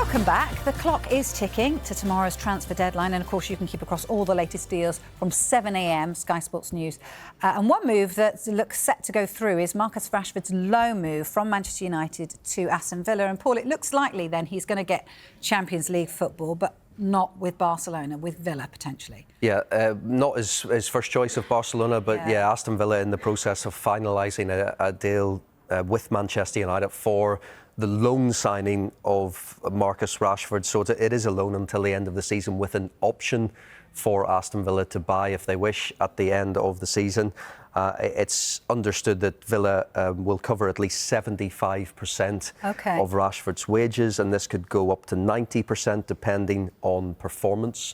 Welcome back. The clock is ticking to tomorrow's transfer deadline, and of course you can keep across all the latest deals from 7 a.m, Sky Sports News. And one move that looks set to go through is Marcus Rashford's loan move from Manchester United to Aston Villa. And Paul, it looks likely then he's going to get Champions League football, but not with Barcelona, with Villa potentially. Yeah, not his first choice of Barcelona, but yeah, Aston Villa in the process of finalising a deal with Manchester United for the loan signing of Marcus Rashford. So it is a loan until the end of the season, with an option for Aston Villa to buy if they wish at the end of the season. It's understood that Villa will cover at least 75% of Rashford's wages, and this could go up to 90% depending on performance.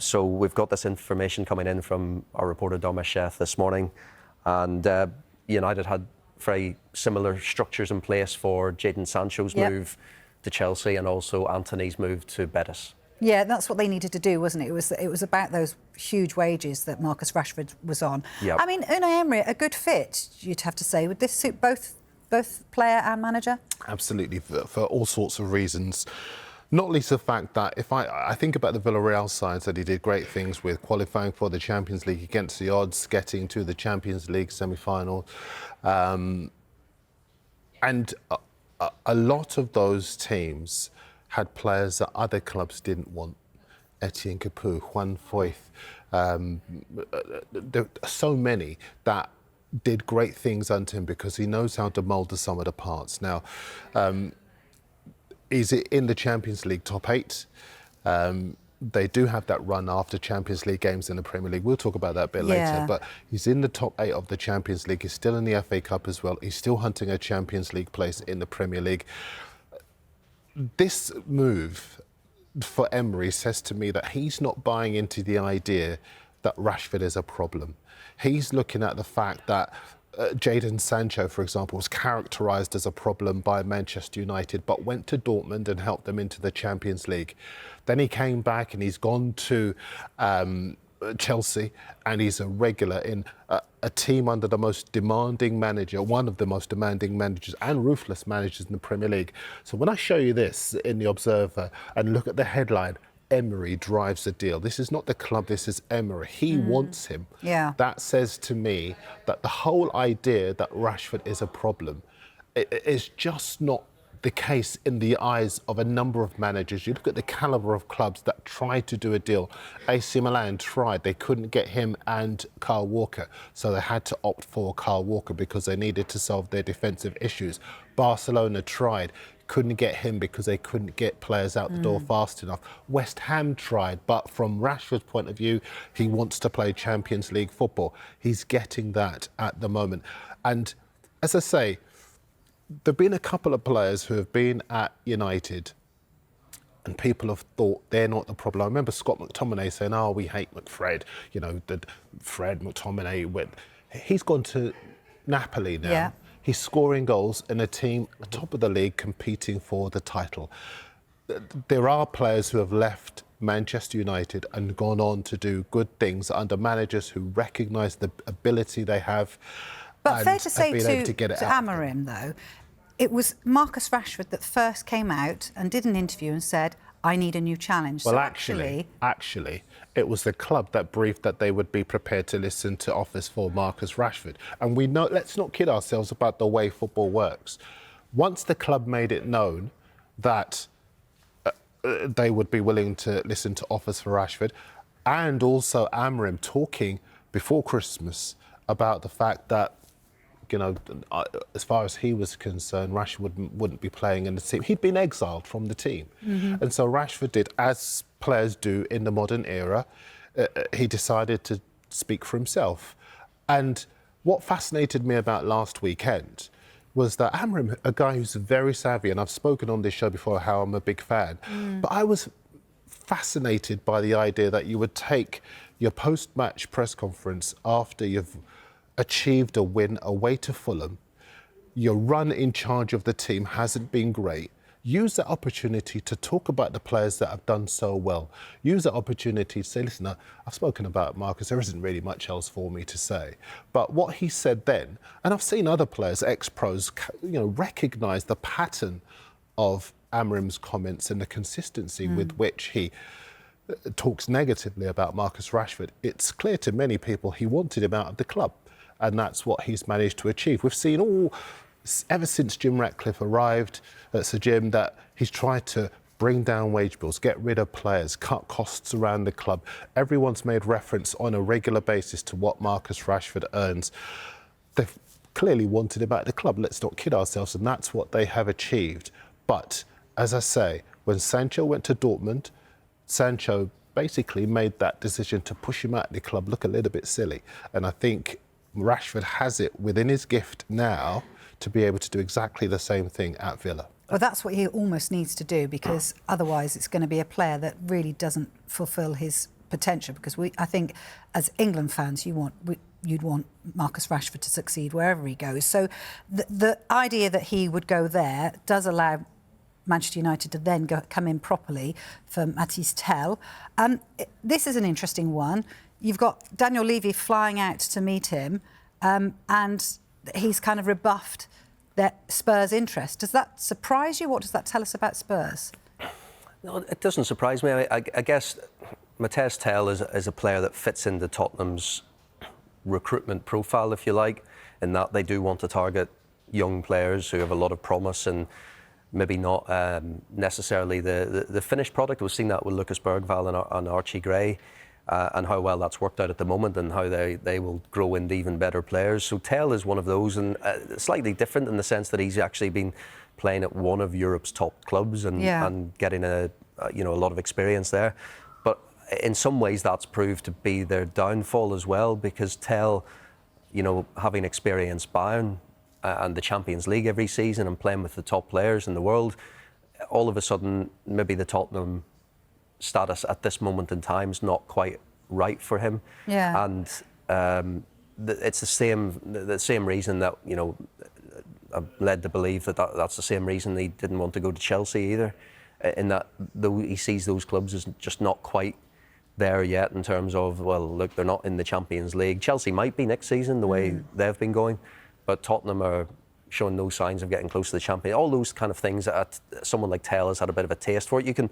So we've got this information coming in from our reporter Dharmesh Sheth this morning, and United had very similar structures in place for Jadon Sancho's move to Chelsea and also Antony's move to Betis. Yeah, that's what they needed to do, wasn't it? It was about those huge wages that Marcus Rashford was on. I mean, Unai Emery, a good fit, you'd have to say. Would this suit both player and manager? Absolutely, for all sorts of reasons. Not least the fact that if I think about the Villarreal sides that he did great things with, qualifying for the Champions League against the odds, getting to the Champions League semi-final. And a lot of those teams had players that other clubs didn't want. Etienne Capoue, Juan Foyth, there are so many that did great things under him because he knows how to mould the sum of the parts. Now, is it in the Champions League top 8? They do have that run after Champions League games in the Premier League. We'll talk about that a bit later. But he's in the top 8 of the Champions League. He's still in the FA Cup as well. He's still hunting a Champions League place in the Premier League. This move for Emery says to me that he's not buying into the idea that Rashford is a problem. He's looking at the fact that Jadon Sancho, for example, was characterised as a problem by Manchester United, but went to Dortmund and helped them into the Champions League. Then he came back and he's gone to Chelsea, and he's a regular in a team under the most demanding manager, one of the most demanding managers and ruthless managers in the Premier League. So when I show you this in the Observer and look at the headline, Emery drives the deal. This is not the club, this is Emery. He wants him. That says to me that the whole idea that Rashford is a problem is just not the case in the eyes of a number of managers. You look at the calibre of clubs that tried to do a deal. AC Milan tried, they couldn't get him and Kyle Walker, so they had to opt for Kyle Walker because they needed to solve their defensive issues. Barcelona tried, couldn't get him because they couldn't get players out the door fast enough. West Ham tried, but from Rashford's point of view, he wants to play Champions League football. He's getting that at the moment. And as I say, there have been a couple of players who have been at United and people have thought they're not the problem. I remember Scott McTominay saying, oh, we hate McFred. You know, Fred McTominay. He's gone to Napoli now. He's scoring goals in a team top of the league competing for the title. There are players who have left Manchester United and gone on to do good things under managers who recognise the ability they have. But fair to say to Amorim, though, it was Marcus Rashford that first came out and did an interview and said, I need a new challenge. Well, so actually, it was the club that briefed that they would be prepared to listen to offers for Marcus Rashford. And we know, let's not kid ourselves about the way football works. Once the club made it known that they would be willing to listen to offers for Rashford, and also Amorim talking before Christmas about the fact that, you know, as far as he was concerned, Rashford wouldn't be playing in the team. He'd been exiled from the team. And so Rashford did, as players do in the modern era, he decided to speak for himself. And what fascinated me about last weekend was that Amorim, a guy who's very savvy, and I've spoken on this show before how I'm a big fan, but I was fascinated by the idea that you would take your post-match press conference after you've achieved a win away to Fulham, your run in charge of the team hasn't been great. Use that opportunity to talk about the players that have done so well. Use that opportunity to say, listen, I've spoken about Marcus, there isn't really much else for me to say. But what he said then, and I've seen other players, ex-pros, you know, recognise the pattern of Amram's comments and the consistency with which he talks negatively about Marcus Rashford, it's clear to many people he wanted him out of the club, and that's what he's managed to achieve. We've seen ever since Jim Ratcliffe arrived at Sir Jim, that he's tried to bring down wage bills, get rid of players, cut costs around the club. Everyone's made reference on a regular basis to what Marcus Rashford earns. They've clearly wanted him out of the club, let's not kid ourselves, and that's what they have achieved. But, as I say, when Sancho went to Dortmund, Sancho basically made that decision to push him out of the club look a little bit silly. And I think Rashford has it within his gift now to be able to do exactly the same thing at Villa. Well, that's what he almost needs to do, because otherwise it's going to be a player that really doesn't fulfil his potential. Because I think, as England fans, you'd want Marcus Rashford to succeed wherever he goes. So the idea that he would go there does allow Manchester United to then come in properly for Mathys Tel. This is an interesting one. You've got Daniel Levy flying out to meet him, and he's kind of rebuffed that Spurs' interest. Does that surprise you? What does that tell us about Spurs? No, it doesn't surprise me. I guess Mathys Tel is a player that fits into Tottenham's recruitment profile, if you like, in that they do want to target young players who have a lot of promise and maybe not necessarily the finished product. We've seen that with Lucas Bergvall and Archie Gray, and how well that's worked out at the moment, and how they will grow into even better players. So Tel is one of those, and slightly different in the sense that he's actually been playing at one of Europe's top clubs and getting a lot of experience there. But in some ways that's proved to be their downfall as well, because Tel, having experienced Bayern and the Champions League every season and playing with the top players in the world, all of a sudden maybe the Tottenham status at this moment in time is not quite right for him. Yeah. And it's the same reason that, I'm led to believe that's the same reason he didn't want to go to Chelsea either, in that though he sees those clubs as just not quite there yet in terms of, well, look, they're not in the Champions League. Chelsea might be next season the way they've been going, but Tottenham are showing no signs of getting close to the champion. All those kind of things that someone like Tel has had a bit of a taste for it. You can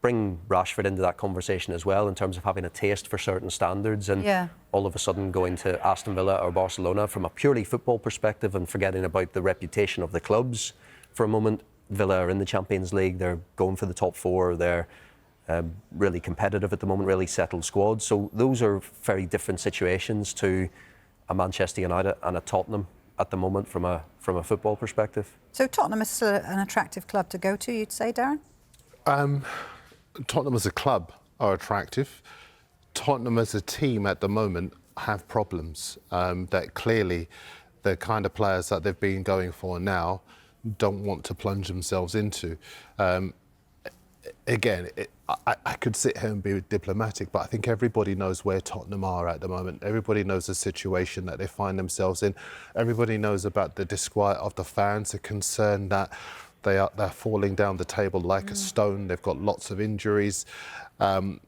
bring Rashford into that conversation as well in terms of having a taste for certain standards, and all of a sudden going to Aston Villa or Barcelona from a purely football perspective and forgetting about the reputation of the clubs for a moment. Villa are in the Champions League, they're going for the top four, they're really competitive at the moment, really settled squad. So those are very different situations to a Manchester United and a Tottenham at the moment from a football perspective. So Tottenham is still an attractive club to go to, you'd say, Darren? Tottenham as a club are attractive. Tottenham as a team at the moment have problems that clearly the kind of players that they've been going for now don't want to plunge themselves into. Again, I could sit here and be diplomatic, but I think everybody knows where Tottenham are at the moment. Everybody knows the situation that they find themselves in. Everybody knows about the disquiet of the fans, the concern that they're falling down the table like a stone. They've got lots of injuries. They've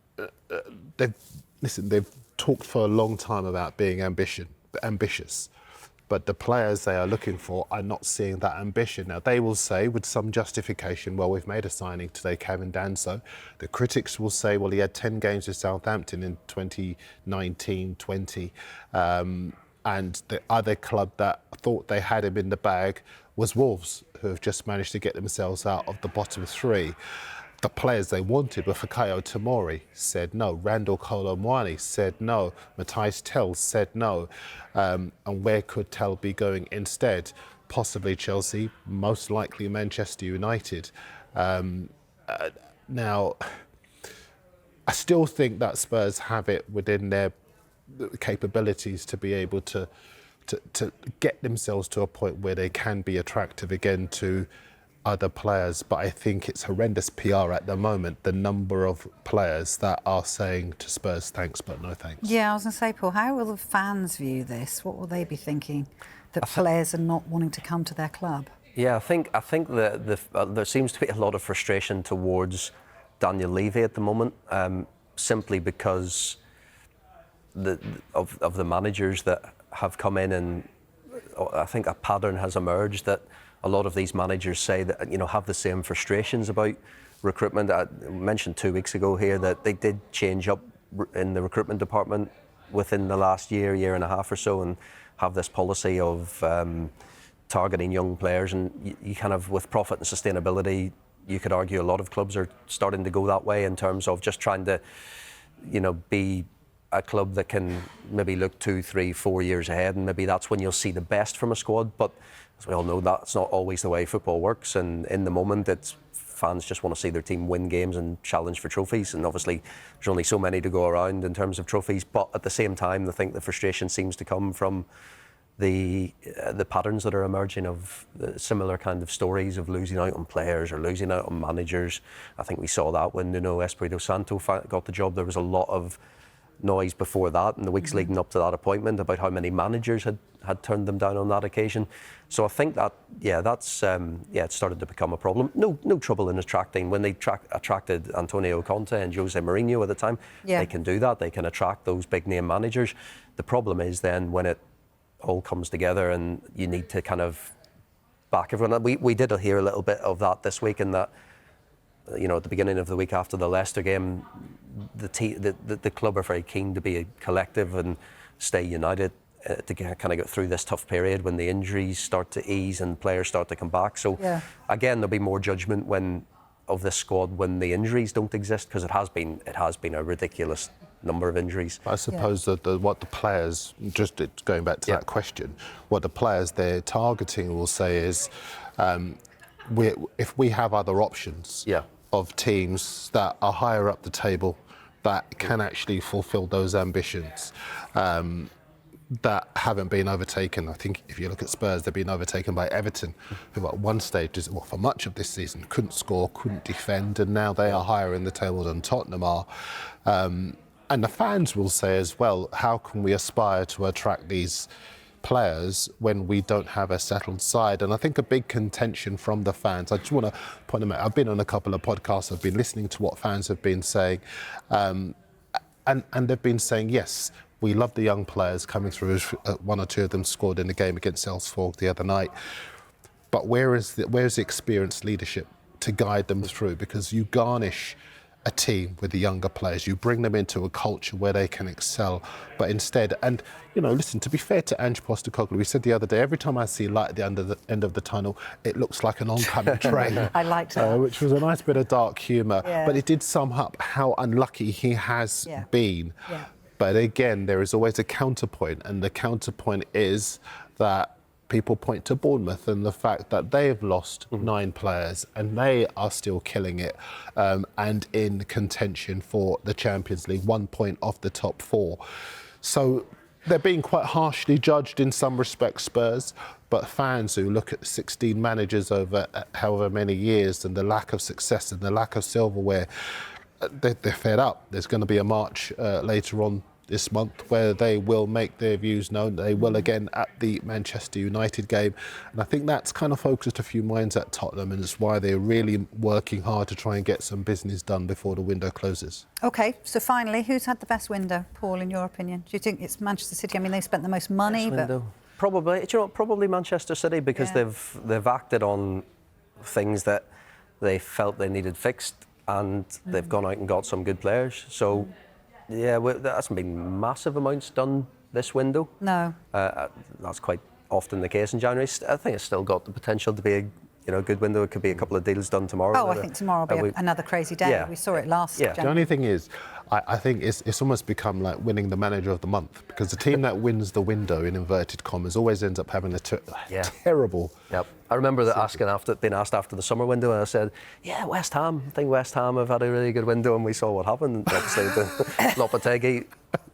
talked for a long time about being ambitious. But the players they are looking for are not seeing that ambition. Now, they will say, with some justification, well, we've made a signing today, Kevin Danso. The critics will say, well, he had 10 games with Southampton in 2019-20. And the other club that thought they had him in the bag was Wolves, who have just managed to get themselves out of the bottom three. The players they wanted were Fikayo Tomori, said no. Randall Kolo Muani said no. Mathys Tel said no. And where could Tel be going instead? Possibly Chelsea, most likely Manchester United. Now, I still think that Spurs have it within their capabilities to be able to get themselves to a point where they can be attractive again to other players, but I think it's horrendous PR at the moment, the number of players that are saying to Spurs, thanks, but no thanks. Yeah, I was going to say, Paul, how will the fans view this? What will they be thinking that players are not wanting to come to their club? Yeah, I think that there seems to be a lot of frustration towards Daniel Levy at the moment, simply because of the managers that have come in, and I think a pattern has emerged that a lot of these managers say that, have the same frustrations about recruitment. I mentioned 2 weeks ago here that they did change up in the recruitment department within the last year and a half or so, and have this policy of targeting young players. And you kind of, with profit and sustainability, you could argue a lot of clubs are starting to go that way in terms of just trying to, be a club that can maybe look 2, 3, 4 years ahead, and maybe that's when you'll see the best from a squad. But as we all know, that's not always the way football works, and in the moment fans just want to see their team win games and challenge for trophies, and obviously there's only so many to go around in terms of trophies. But at the same time, I think the frustration seems to come from the patterns that are emerging of similar kind of stories of losing out on players or losing out on managers. I think we saw that when Nuno Espirito Santo got the job. There was a lot of noise before that in the weeks leading up to that appointment about how many managers had turned them down on that occasion. So I think that, it started to become a problem. No trouble in attracting. When they attracted Antonio Conte and Jose Mourinho at the time, they can do that. They can attract those big name managers. The problem is then when it all comes together and you need to kind of back everyone. We did hear a little bit of that this week, in that, at the beginning of the week after the Leicester game, the club are very keen to be a collective and stay united to kind of get through this tough period when the injuries start to ease and players start to come back. So again, there'll be more judgment of this squad when the injuries don't exist, because it has been a ridiculous number of injuries. I suppose that what the players, just going back to that question, what the players they're targeting will say is, if we have other options of teams that are higher up the table that can actually fulfil those ambitions, that haven't been overtaken. I think if you look at Spurs, they've been overtaken by Everton, who at one stage, for much of this season, couldn't score, couldn't defend, and now they are higher in the table than Tottenham are. And the fans will say as well, how can we aspire to attract these players when we don't have a settled side? And I think a big contention from the fans, I just want to point them out, I've been on a couple of podcasts, I've been listening to what fans have been saying, and they've been saying, yes, we love the young players coming through. One or two of them scored in the game against Salzburg the other night. But where's the experienced leadership to guide them through? Because you garnish a team with the younger players, you bring them into a culture where they can excel, but instead, and listen, to be fair to Ange Postecoglou, we said the other day, every time I see light at the end of the tunnel, it looks like an oncoming train. I liked that. Which was a nice bit of dark humour, but it did sum up how unlucky he has been. But again, there is always a counterpoint, and the counterpoint is that people point to Bournemouth and the fact that they have lost 9 players and they are still killing it and in contention for the Champions League, 1 point off the top 4. So they're being quite harshly judged in some respects, Spurs, but fans who look at 16 managers over however many years and the lack of success and the lack of silverware, they're fed up. There's going to be a march later on this month where they will make their views known. They will again at the Manchester United game, and I think that's kind of focused a few minds at Tottenham, and it's why they're really working hard to try and get some business done before the window closes. OK, so finally, who's had the best window, Paul, in your opinion? Do you think it's Manchester City? I mean, they've spent the most money, but Probably Manchester City, because they've acted on things that they felt they needed fixed, and they've gone out and got some good players. So there hasn't been massive amounts done this window. No. That's quite often the case in January. I think it's still got the potential to be a good window. It could be a couple of deals done tomorrow. Oh, I think tomorrow will be another crazy day. We saw it last January. The only thing is, I think it's almost become like winning the manager of the month, because the team that wins the window, in inverted commas, always ends up having a terrible... Yep. I remember being asked after the summer window, and I said, West Ham. I think West Ham have had a really good window, and we saw what happened. Obviously, Lopetegui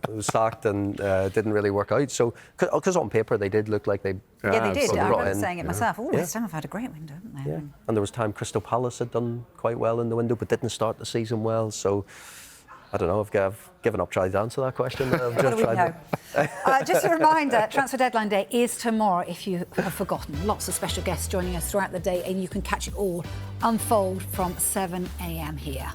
was sacked and didn't really work out. So, because on paper they did look like they... they did. I remember saying it myself. Oh, West Ham have had a great window, haven't they? Yeah. And there was time Crystal Palace had done quite well in the window, but didn't start the season well. So, I don't know, I've given up trying to answer that question. Just a reminder, Transfer Deadline Day is tomorrow, if you have forgotten. Lots of special guests joining us throughout the day, and you can catch it all unfold from 7 a.m. here.